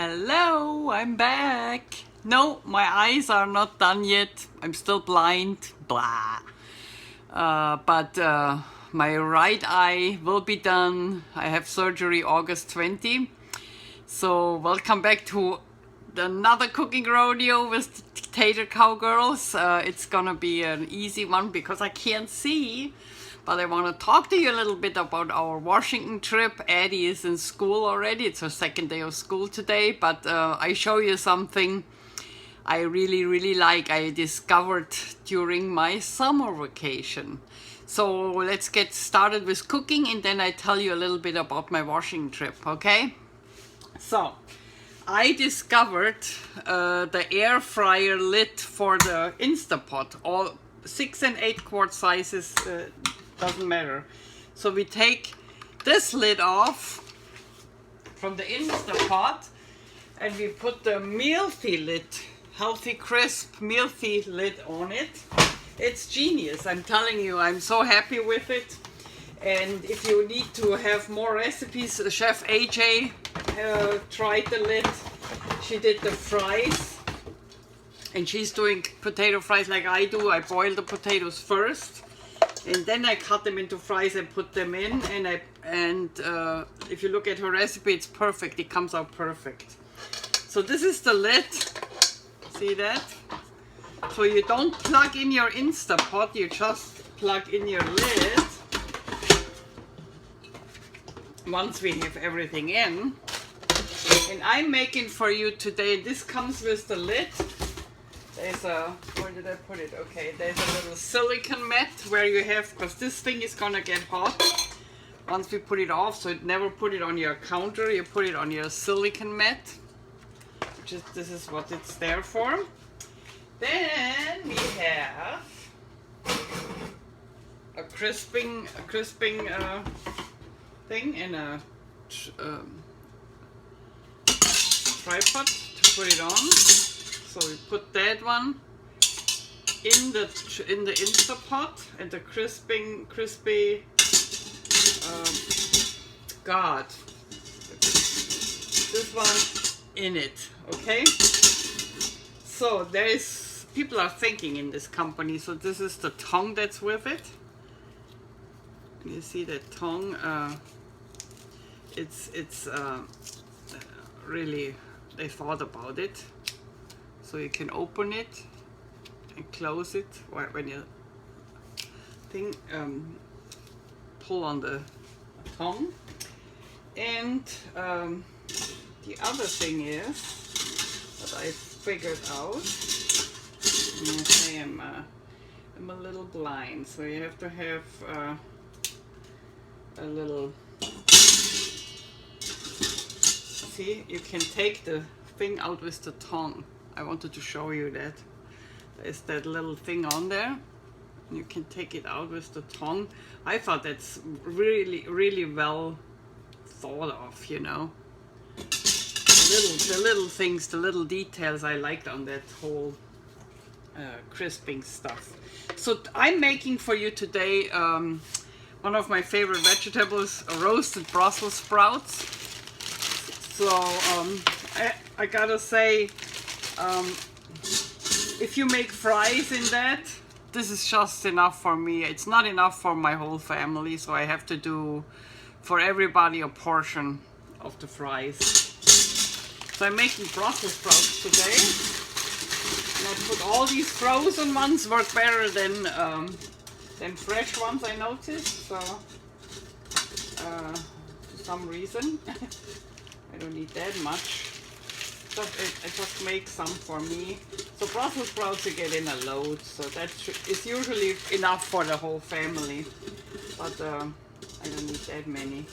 Hello, I'm back. No, my eyes are not done yet. I'm still blind. Blah. But my right eye will be done. I have surgery August 20. So welcome back to another cooking rodeo with Tater Cowgirls. It's gonna be an easy one because I can't see. But I want to talk to you a little bit about our Washington trip. Addie is in school already. It's her second day of school today. But I show you something I really like. I discovered during my summer vacation. So let's get started with cooking and then I tell you a little bit about my Washington trip, okay? So I discovered the air fryer lid for the Instapot. All 6 and 8 quart sizes. Doesn't matter. So we take this lid off from the Instapot and we put the Mealthy lid, healthy crisp Mealthy lid on it. It's genius, I'm telling you. I'm so happy with it. And if you need to have more recipes, Chef AJ tried the lid. She did the fries and she's doing potato fries like I do. I boil the potatoes first. And then I cut them into fries and put them in, and if you look at her recipe, it's perfect. It comes out perfect. So this is the lid. See that? So you don't plug in your Instapot, you just plug in your lid. Once we have everything in. And I'm making for you today, this comes with the lid. There's a, where did I put it? Okay, there's a little silicone mat where you have, because this thing is gonna get hot once we put it off, so never put it on your counter, you put it on your silicone mat. This is what it's there for. Then we have a crisping thing and a tripod to put it on. So we put that one in the Instapot and the crispy God, this one in it. Okay. So there is, people are thinking in this company. So this is the tongue that's with it. You see that tongue? It's really, they thought about it. So you can open it and close it when you pull on the tongue. And the other thing is that I figured out. I'm a little blind, so you have to have a little. See, you can take the thing out with the tongue. I wanted to show you that. There's that little thing on there. You can take it out with the tongue. I thought that's really well thought of, you know. The little things, the little details I liked on that whole crisping stuff. So I'm making for you today one of my favorite vegetables, roasted Brussels sprouts. So I gotta say, if you make fries in that, this is just enough for me. It's not enough for my whole family, so I have to do for everybody a portion of the fries. So I'm making Brussels sprouts today. And I put all these frozen ones work better than fresh ones, I noticed. So for some reason, I don't need that much. I just make some for me. So Brussels sprouts you get in a load, so that is usually enough for the whole family. But I don't need that many.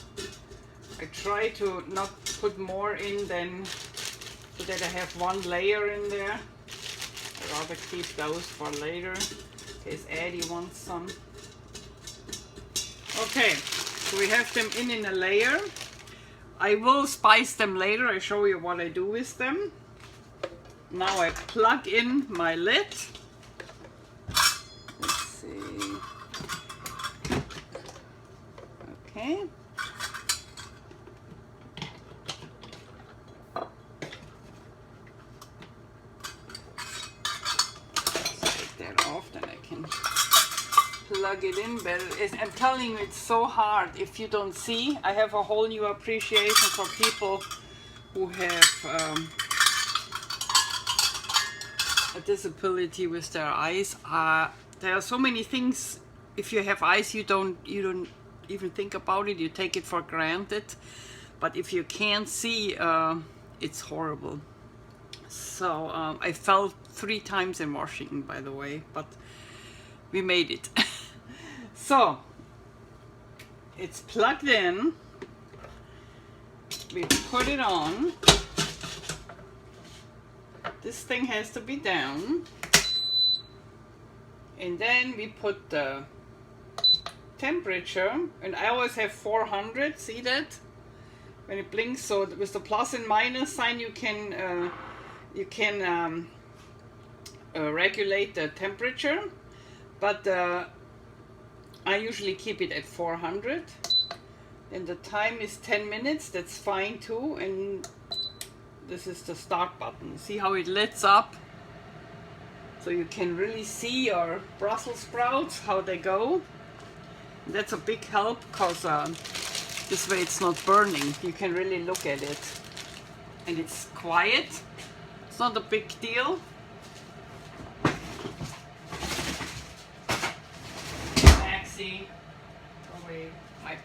I try to not put more in than so that I have one layer in there. I'd rather keep those for later in case Addie wants some. Okay, so we have them in a layer. I will spice them later. I show you what I do with them. Now I plug in my lid. Let's see. Okay. plug it in better. I'm telling you, it's so hard if you don't see. I have a whole new appreciation for people who have a disability with their eyes. There are so many things. If you have eyes, you don't even think about it. You take it for granted. But if you can't see, it's horrible. So I fell 3 times in Washington, by the way, but we made it. So it's plugged in. We put it on. This thing has to be down. And then we put the temperature, and I always have 400. See that? When it blinks, so with the plus and minus sign, you can regulate the temperature, but I usually keep it at 400. And the time is 10 minutes. That's fine too. And this is the start button. See how it lights up? So you can really see your Brussels sprouts, how they go. And that's a big help, because this way it's not burning. You can really look at it. And it's quiet. It's not a big deal. Maxie. Oh wait.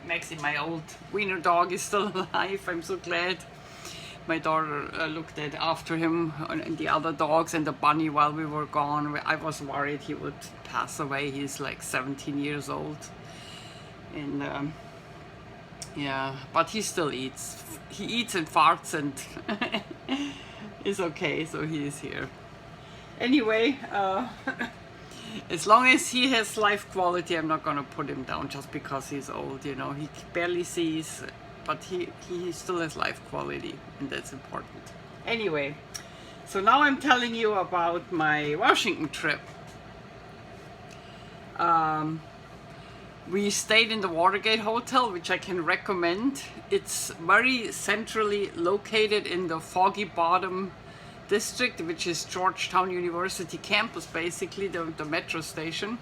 Maxie, my old wiener dog, is still alive. I'm so glad. My daughter looked after him and the other dogs and the bunny while we were gone. I was worried he would pass away. He's like 17 years old. And yeah, but he still eats. He eats and farts and is okay, so he is here. Anyway, as long as he has life quality, I'm not gonna put him down just because he's old, you know. He barely sees, but he still has life quality, and that's important. Anyway, so now I'm telling you about my Washington trip. We stayed in the Watergate Hotel, which I can recommend. It's very centrally located in the Foggy Bottom district, which is Georgetown University campus, basically, the metro station.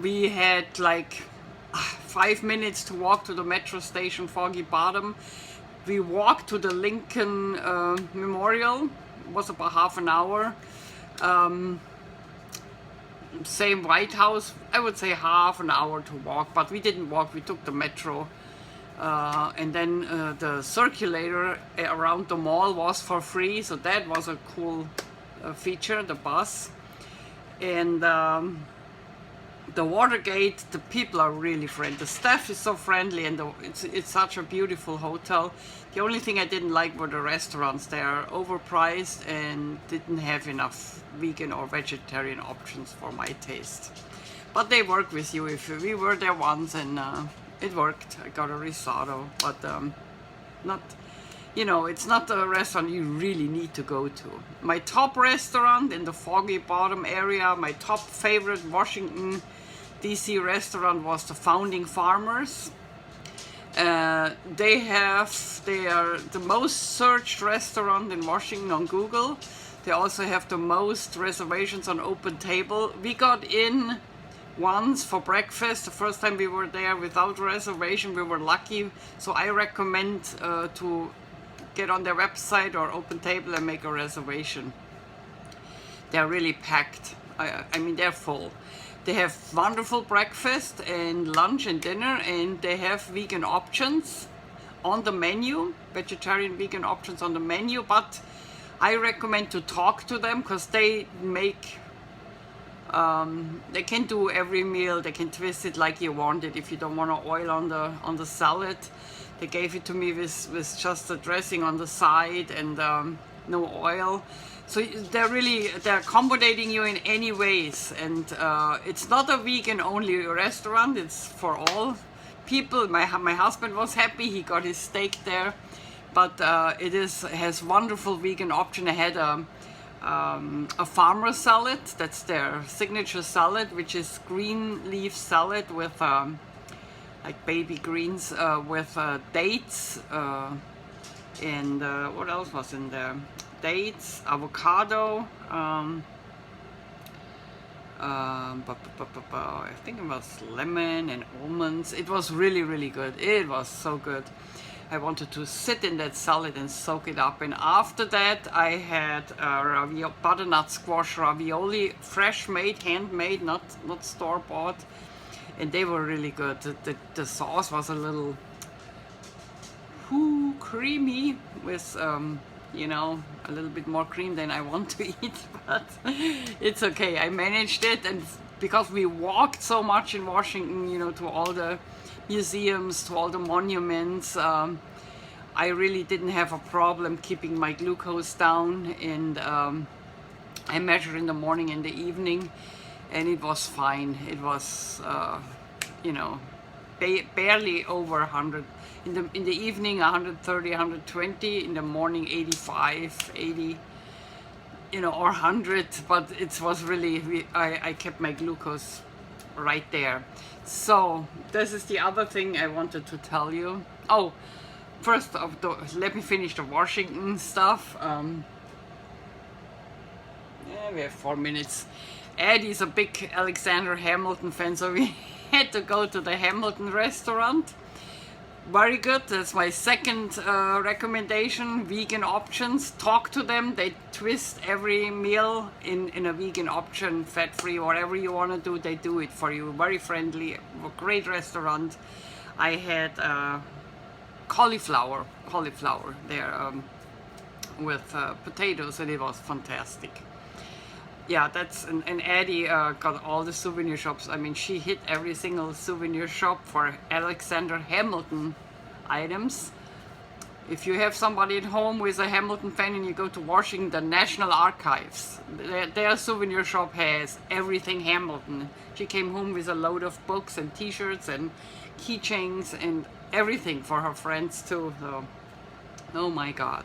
We had like 5 minutes to walk to the metro station, Foggy Bottom. We walked to the Lincoln Memorial. It was about half an hour. Same White House, I would say half an hour to walk, but we didn't walk, we took the metro. And then the circulator around the mall was for free, so that was a cool feature, the bus. And the Watergate, the people are really friendly. The staff is so friendly, and it's such a beautiful hotel. The only thing I didn't like were the restaurants. They are overpriced and didn't have enough vegan or vegetarian options for my taste. But they work with you. If we were there once, and it worked. I got a risotto, but not, you know, it's not a restaurant you really need to go to. My top restaurant in the Foggy Bottom area, my top favorite Washington DC restaurant was the Founding Farmers. They are the most searched restaurant in Washington on Google. They also have the most reservations on Open Table. We got in once for breakfast. The first time we were there without reservation, we were lucky. So I recommend to get on their website or Open Table and make a reservation. They're really packed. I mean, they're full. They have wonderful breakfast and lunch and dinner, and they have vegan options on the menu, vegetarian vegan options on the menu, but I recommend to talk to them, because they make they can do every meal. They can twist it like you want it. If you don't want oil on the salad, they gave it to me with just the dressing on the side and no oil. So they're accommodating you in any ways, and it's not a vegan only restaurant. It's for all people. My husband was happy. He got his steak there, but it has wonderful vegan option. I had a farmer salad. That's their signature salad, which is green leaf salad with like baby greens with dates and what else was in there? Dates, avocado, I think it was lemon and almonds. It was really, really good. It was so good. I wanted to sit in that salad and soak it up. And after that, I had butternut squash ravioli, fresh made, handmade, not store bought, and they were really good. The sauce was a little creamy with you know, a little bit more cream than I want to eat, but it's okay. I managed it, and because we walked so much in Washington, you know, to all the museums, to all the monuments, I really didn't have a problem keeping my glucose down, and I measured in the morning and the evening, and it was fine. It was, you know, barely over 100. In the evening 130, 120, in the morning 85, 80, you know, or 100, but it was really, I kept my glucose right there. So this is the other thing I wanted to tell you. Oh, first let me finish the Washington stuff. Yeah, we have 4 minutes. Eddie's a big Alexander Hamilton fan, so we had to go to the Hamilton restaurant. Very good. That's my second recommendation. Vegan options. Talk to them. They twist every meal in a vegan option, fat-free, whatever you want to do, they do it for you. Very friendly. Great restaurant. I had cauliflower there with potatoes, and it was fantastic. Yeah, that's and Addie got all the souvenir shops. I mean, she hit every single souvenir shop for Alexander Hamilton items. If you have somebody at home who is a Hamilton fan and you go to Washington, the National Archives, their souvenir shop has everything Hamilton. She came home with a load of books and t-shirts and keychains and everything for her friends too. So, oh my God.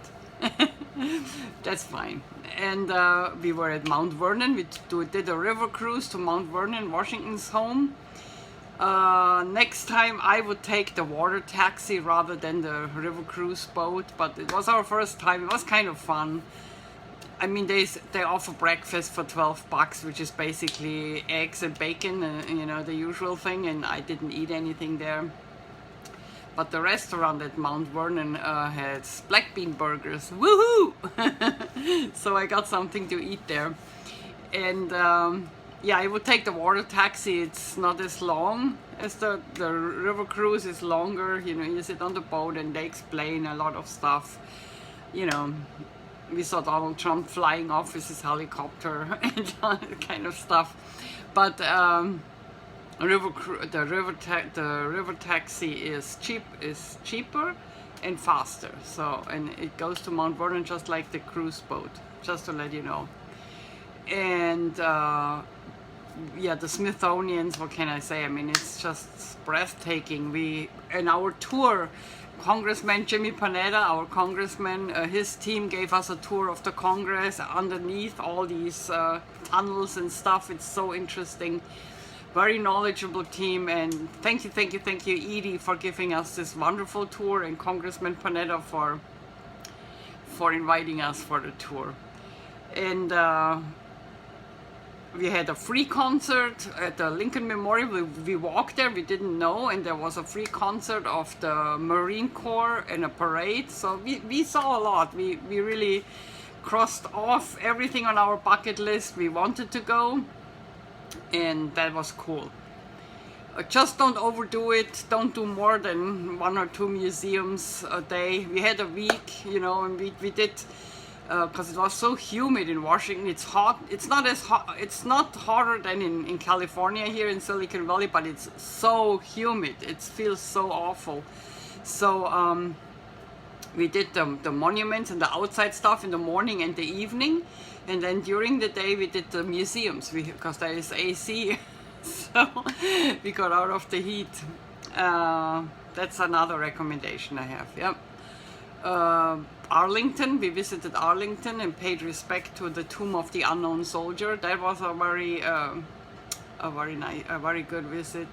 That's fine. And we were at Mount Vernon. We did a river cruise to Mount Vernon, Washington's home. Next time I would take the water taxi rather than the river cruise boat, but it was our first time. It was kind of fun. I mean, they offer breakfast for $12, which is basically eggs and bacon, you know, the usual thing, and I didn't eat anything there. But the restaurant at Mount Vernon has black bean burgers. Woohoo! So I got something to eat there. And yeah, I would take the water taxi. It's not as long as the river cruise is longer. You know, you sit on the boat and they explain a lot of stuff. You know, we saw Donald Trump flying off with his helicopter and all that kind of stuff. But the river taxi is cheaper and faster. So, and it goes to Mount Vernon just like the cruise boat, just to let you know. And yeah, the Smithsonian's, what can I say? I mean, it's just breathtaking. In our tour, Congressman Jimmy Panetta, our congressman, his team gave us a tour of the Congress underneath all these tunnels and stuff. It's so interesting. Very knowledgeable team, and thank you, Edie, for giving us this wonderful tour, and Congressman Panetta for inviting us for the tour. And we had a free concert at the Lincoln Memorial. We walked there, we didn't know, and there was a free concert of the Marine Corps and a parade. So we saw a lot. We really crossed off everything on our bucket list we wanted to go. And that was cool. Just don't overdo it. Don't do more than 1 or 2 museums a day. We had a week, you know, and we did, because it was so humid in Washington. It's hot. It's not as hot. It's not hotter than in California here in Silicon Valley, but it's so humid. It feels so awful. So we did the monuments and the outside stuff in the morning and the evening. And then during the day we did the museums because there is AC, so we got out of the heat. That's another recommendation I have. Yeah. Arlington, we visited Arlington and paid respect to the tomb of the unknown soldier. That was a very good visit.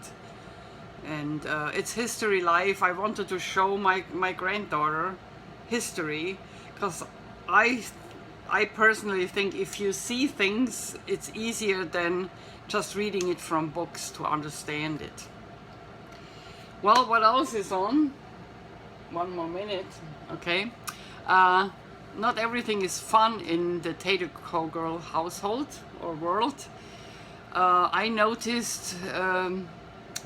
And it's History Life. I wanted to show my granddaughter history because I personally think if you see things, it's easier than just reading it from books to understand it. Well, what else is on? One more minute, okay. Not everything is fun in the Tater Cowgirl household or world. I noticed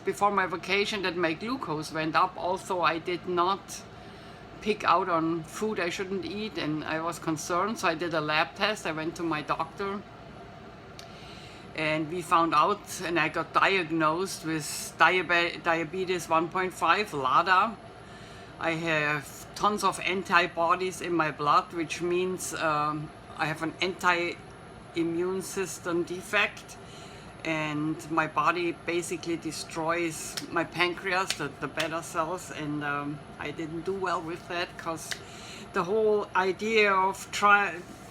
before my vacation that my glucose went up. Also, I did not pick out on food I shouldn't eat, and I was concerned, so I did a lab test. I went to my doctor and we found out, and I got diagnosed with diabetes 1.5, LADA. I have tons of antibodies in my blood, which means I have an anti-immune system defect, and my body basically destroys my pancreas, the beta cells, and I didn't do well with that, because the whole idea of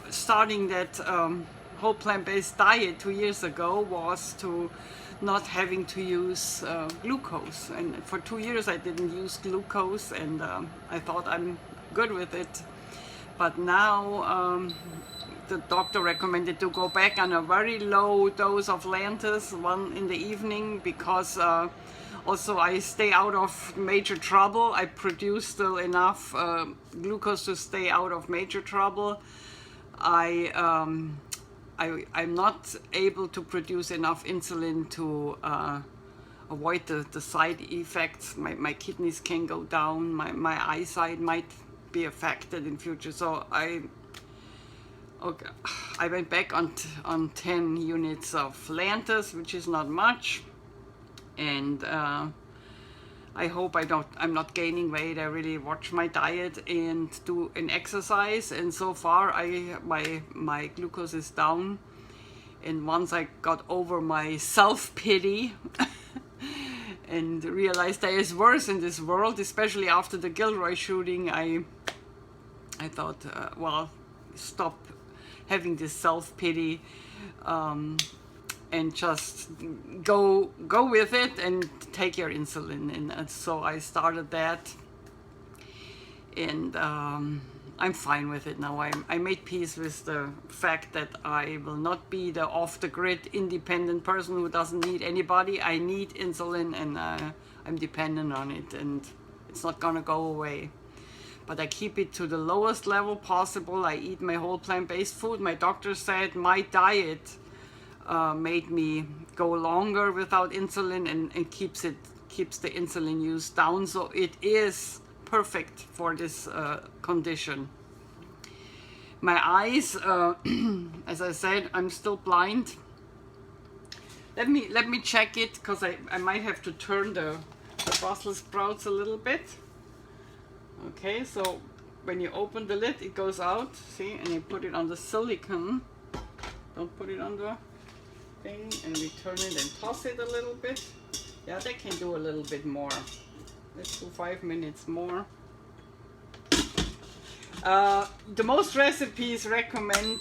starting that whole plant-based diet 2 years ago was to not having to use glucose, and for 2 years I didn't use glucose, and I thought I'm good with it. But now the doctor recommended to go back on a very low dose of Lantus, one in the evening, because also I stay out of major trouble. I produce still enough glucose to stay out of major trouble. I'm not able to produce enough insulin to avoid the side effects. My kidneys can go down, my eyesight might be affected in future. So I went back on 10 units of Lantus, which is not much, and I hope I'm not gaining weight. I really watch my diet and do an exercise, and so far my glucose is down. And once I got over my self-pity and realized there is worse in this world, especially after the Gilroy shooting, I thought, well, stop having this self-pity and just go with it and take your insulin. And so I started that, and I'm fine with it now. I made peace with the fact that I will not be the off-the-grid independent person who doesn't need anybody. I need insulin, and I'm dependent on it, and it's not gonna go away. But I keep it to the lowest level possible. I eat my whole plant-based food. My doctor said my diet made me go longer without insulin, and keeps the insulin use down. So it is perfect for this condition. My eyes, as I said, I'm still blind. Let me check it, because I might have to turn the Brussels sprouts a little bit. Okay, so when you open the lid, it goes out, see, and you put it on the silicone. Don't put it on the thing, and we turn it and toss it a little bit. Yeah, they can do a little bit more. Let's do 5 minutes more. The most recipes recommend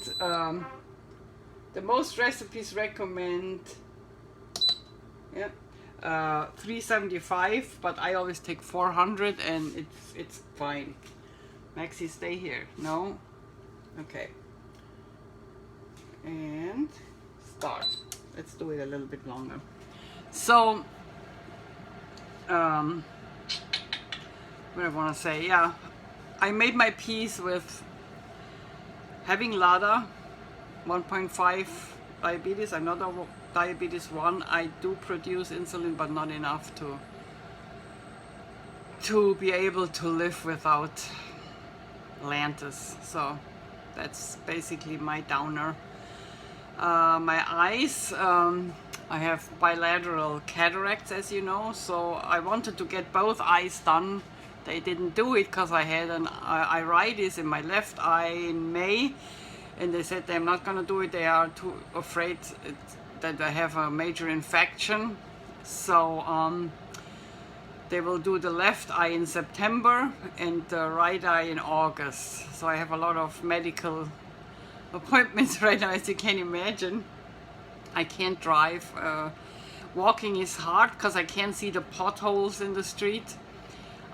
yeah, 375, but I always take 400, and it's fine. Maxi, stay here. No? Okay. And start. Let's do it a little bit longer. So, what I want to say, yeah, I made my peace with having LADA 1.5 diabetes. I'm not over diabetes 1. I do produce insulin, but not enough to be able to live without Lantus. So that's basically my downer. My eyes, I have bilateral cataracts, as you know, so I wanted to get both eyes done. They didn't do it because I had an iritis in my left eye in May, and they said they're not going to do it. They are too afraid that I have a major infection. So they will do the left eye in September and the right eye in August. So I have a lot of medical appointments right now, as you can imagine. I can't drive. Walking is hard because I can't see the potholes in the street.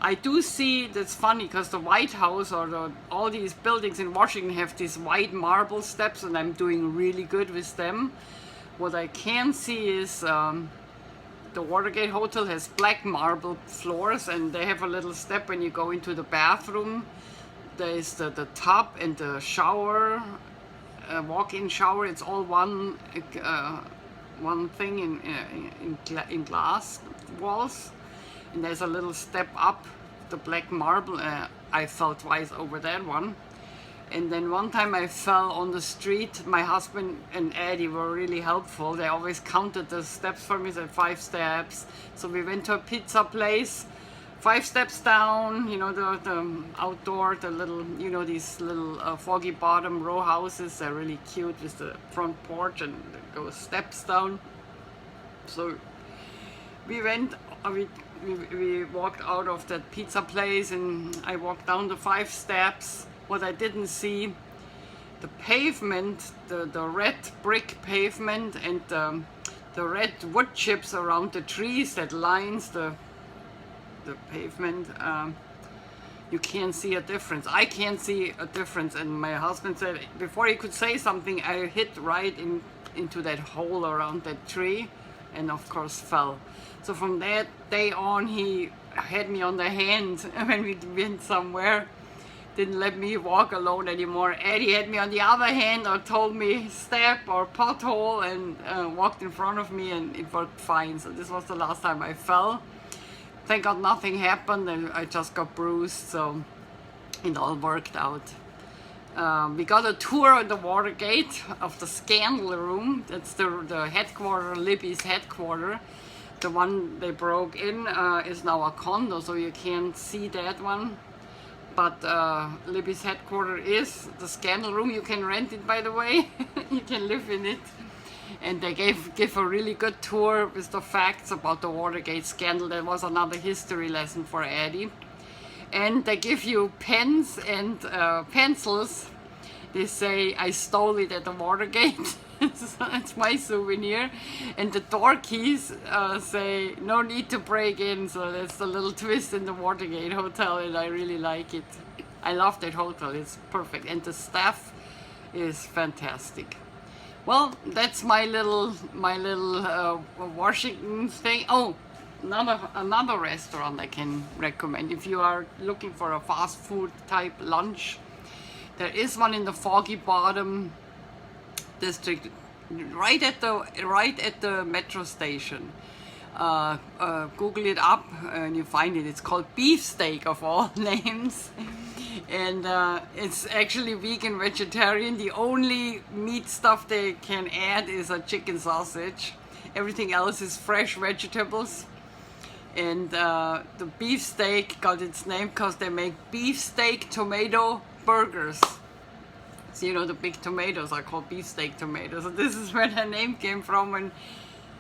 I do see, that's funny because the White House or all these buildings in Washington have these white marble steps, and I'm doing really good with them. What I can see is the Watergate Hotel has black marble floors, and they have a little step when you go into the bathroom. There is the tub and the shower, walk-in shower. It's all one thing in glass walls. And there's a little step up, the black marble. I fell twice over that one. And then one time I fell on the street. My husband and Eddie were really helpful. They always counted the steps for me, said 5 steps. So we went to a pizza place, 5 steps down, you know, the outdoor, the little, you know, these little foggy bottom row houses. They're really cute with the front porch and go steps down. So we went, we walked out of that pizza place, and I walked down the 5 steps. What I didn't see, the pavement, the red brick pavement, and the red wood chips around the trees that lines the pavement, you can't see a difference. I can't see a difference, and my husband said before he could say something, I hit right into that hole around that tree, and of course fell. So from that day on, he had me on the hand when we went somewhere. Didn't let me walk alone anymore. Eddie had me on the other hand, or told me step or pothole, and walked in front of me, and it worked fine. So this was the last time I fell. Thank God nothing happened, and I just got bruised, so it all worked out. We got a tour of the Watergate, of the scandal room. That's the headquarter, Libby's headquarter. The one they broke in is now a condo, so you can't see that one. But Libby's headquarter is the scandal room. You can rent it, by the way. You can live in it. And they give a really good tour with the facts about the Watergate scandal. That was another history lesson for Eddie. And they give you pens and pencils. They say, I stole it at the Watergate. So that's my souvenir. And the door keys say, no need to break in. So that's the little twist in the Watergate Hotel, and I really like it. I love that hotel. It's perfect. And the staff is fantastic. Well, that's my little Washington thing. Oh, another restaurant I can recommend if you are looking for a fast food type lunch. There is one in the Foggy Bottom district, right at the metro station. Google it up and you find it. It's called Beefsteak of all names, and it's actually vegan, vegetarian. The only meat stuff they can add is a chicken sausage. Everything else is fresh vegetables. And the beefsteak got its name because they make beefsteak tomato burgers. So you know, the big tomatoes are called beefsteak tomatoes. So this is where the name came from. And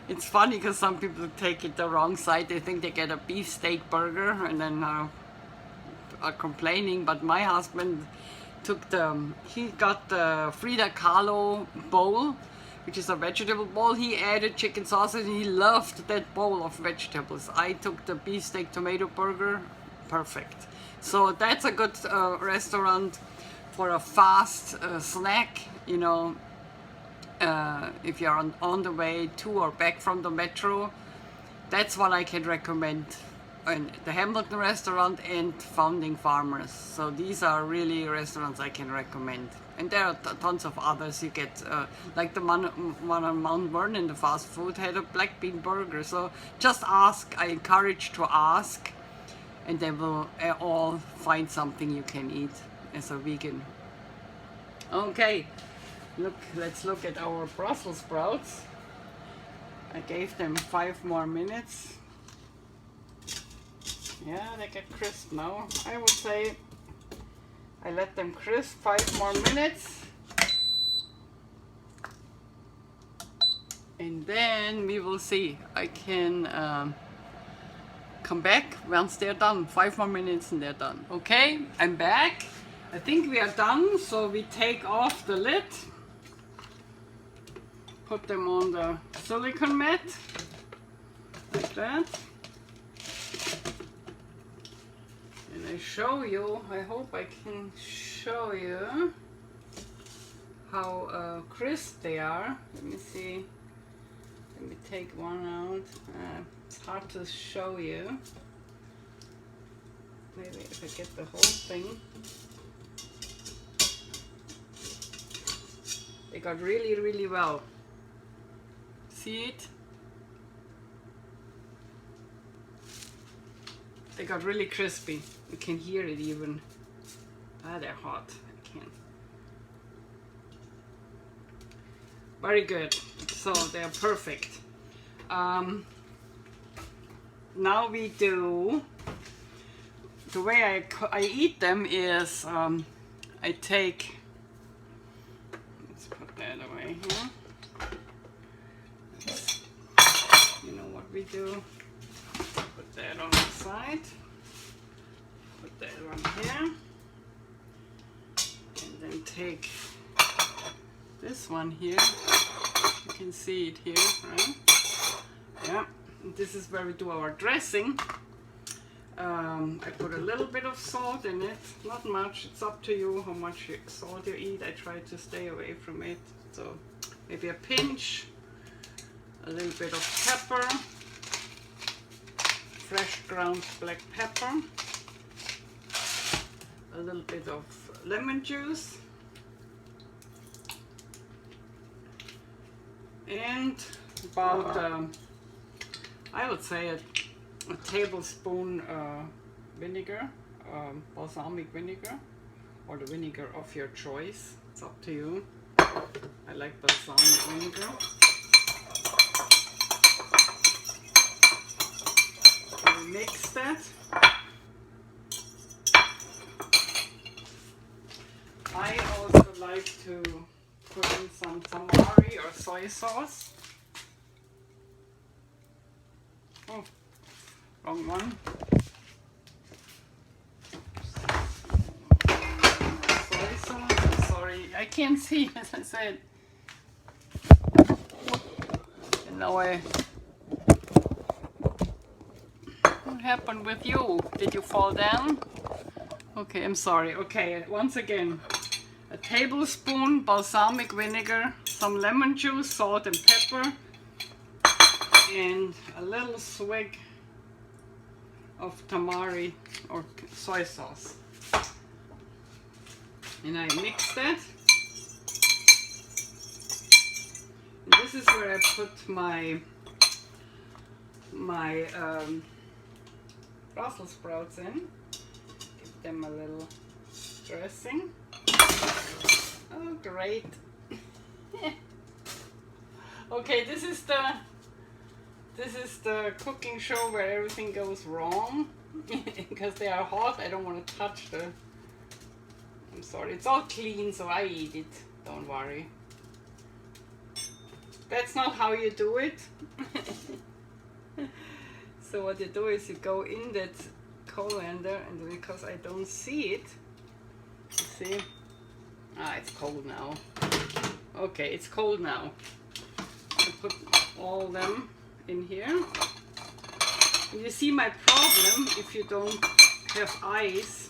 it's funny because some people take it the wrong side. They think they get a beefsteak burger and then are complaining. But my husband he got the Frida Kahlo bowl, which is a vegetable bowl. He added chicken sausage, and he loved that bowl of vegetables. I took the beefsteak tomato burger, perfect. So that's a good restaurant for a fast snack, you know, if you're on the way to or back from the metro. That's what I can recommend. And the Hamilton restaurant and Founding Farmers. So these are really restaurants I can recommend. And there are tons of others. You get, like the one on Mount Vernon, the fast food, had a black bean burger. So just ask. I encourage to ask. And they will all find something you can eat as a vegan. Okay, let's look at our Brussels sprouts. I gave them 5 more minutes. Yeah, they get crisp now. I would say I let them crisp 5 more minutes. And then we will see. I can come back once they're done. 5 more minutes and they're done. Okay, I'm back. I think we are done, so we take off the lid, put them on the silicone mat, like that. I show you, I hope I can show you how crisp they are. Let me see. Let me take one out. It's hard to show you. Maybe if I get the whole thing. They got really, really well. See it? They got really crispy. You can hear it even. Ah, they're hot. I can't. Very good. So they're perfect. Now we do. The way I eat them is I take. Let's put that away here. You know what we do? Put that on the side. Put that one here. And then take this one here. You can see it here, right? Yeah. And this is where we do our dressing. I put a little bit of salt in it, not much. It's up to you how much salt you eat. I try to stay away from it. So maybe a pinch, a little bit of pepper, fresh ground black pepper, a little bit of lemon juice, and about I would say a tablespoon vinegar, balsamic vinegar, or the vinegar of your choice. It's up to you. I like balsamic vinegar. We mix that. I also like to put in some tamari or soy sauce. Oh, wrong one. Soy sauce. I'm sorry, I can't see, as I said. And now what happened with you? Did you fall down? Okay, I'm sorry. Okay, once again, a tablespoon balsamic vinegar, some lemon juice, salt and pepper, and a little swig of tamari or soy sauce. And I mix that. And this is where I put my Brussels sprouts in. Give them a little dressing. Oh, great. Okay, this is the cooking show where everything goes wrong. Because they are hot, I don't want to touch the... I'm sorry, it's all clean, so I eat it. Don't worry. That's not how you do it. So what you do is you go in that colander, and because I don't see it, you see? Ah, it's cold now. Okay, it's cold now. I put all them in here. And you see my problem if you don't have eyes,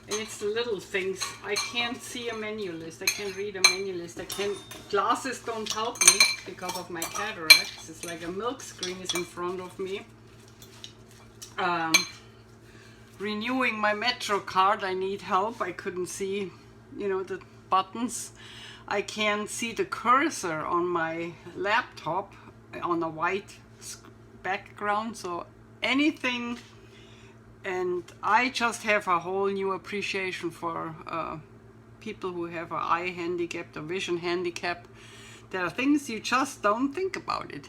and it's the little things. I can't see a menu list. I can't read a menu list. Glasses don't help me because of my cataracts. It's like a milk screen is in front of me. Renewing my Metro card, I need help. I couldn't see, the buttons. I can't see the cursor on my laptop on a white background, so anything. And I just have a whole new appreciation for people who have an eye handicap, a vision handicap. There are things you just don't think about it,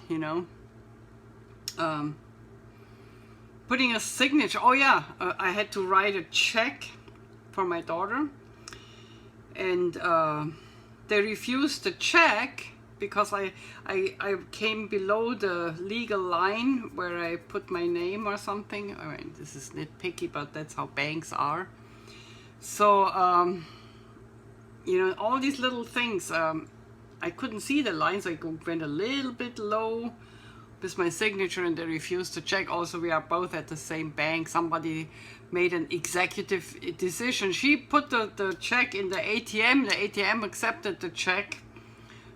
Putting a signature. Oh yeah, I had to write a check for my daughter, and they refused the check because I came below the legal line where I put my name or something. I mean, this is nitpicky, but that's how banks are. So, all these little things, I couldn't see the lines. I went a little bit low with my signature, and they refused to check. Also, we are both at the same bank. Somebody made an executive decision. She put the check in the ATM. The ATM accepted the check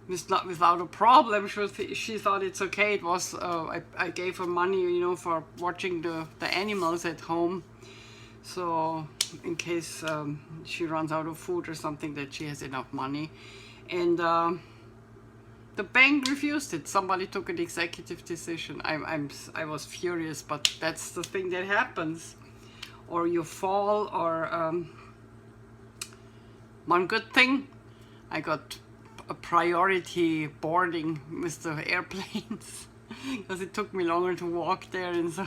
without a problem. She thought it's okay. It was I gave her money, you know, for watching the animals at home. So in case she runs out of food or something, that she has enough money. And the bank refused it. Somebody took an executive decision. I was furious, but that's the thing that happens. Or you fall, or one good thing, I got a priority boarding with the airplanes because it took me longer to walk there, and so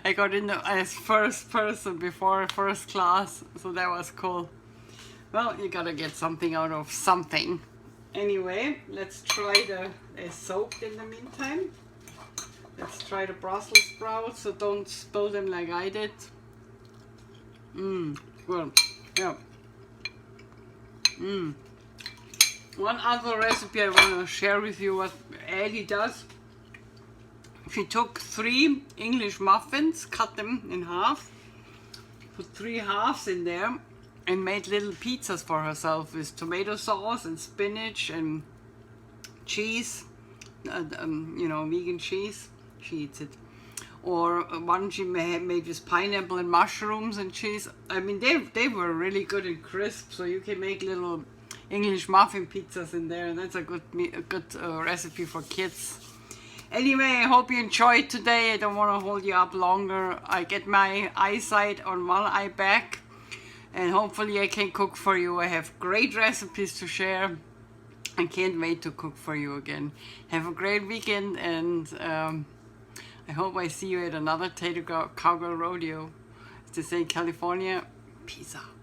I got in as first person before first class, so that was cool. Well, you gotta get something out of something. Anyway, let's try they're soaked in the meantime. Let's try the Brussels sprouts, so don't spill them like I did. Well, yeah. One other recipe I want to share with you, what Addie does. She took 3 English muffins, cut them in half, put 3 halves in there, and made little pizzas for herself with tomato sauce and spinach and cheese, you know, vegan cheese. She eats it. Or one she made with pineapple and mushrooms and cheese. I mean, they were really good and crisp, so you can make little English muffin pizzas in there, and that's a good recipe for kids. Anyway, I hope you enjoyed today. I don't want to hold you up longer. I get my eyesight on one eye back, and hopefully I can cook for you. I have great recipes to share. I can't wait to cook for you again. Have a great weekend, and I hope I see you at another Tater Cowgirl Rodeo. As they say in California, peace out.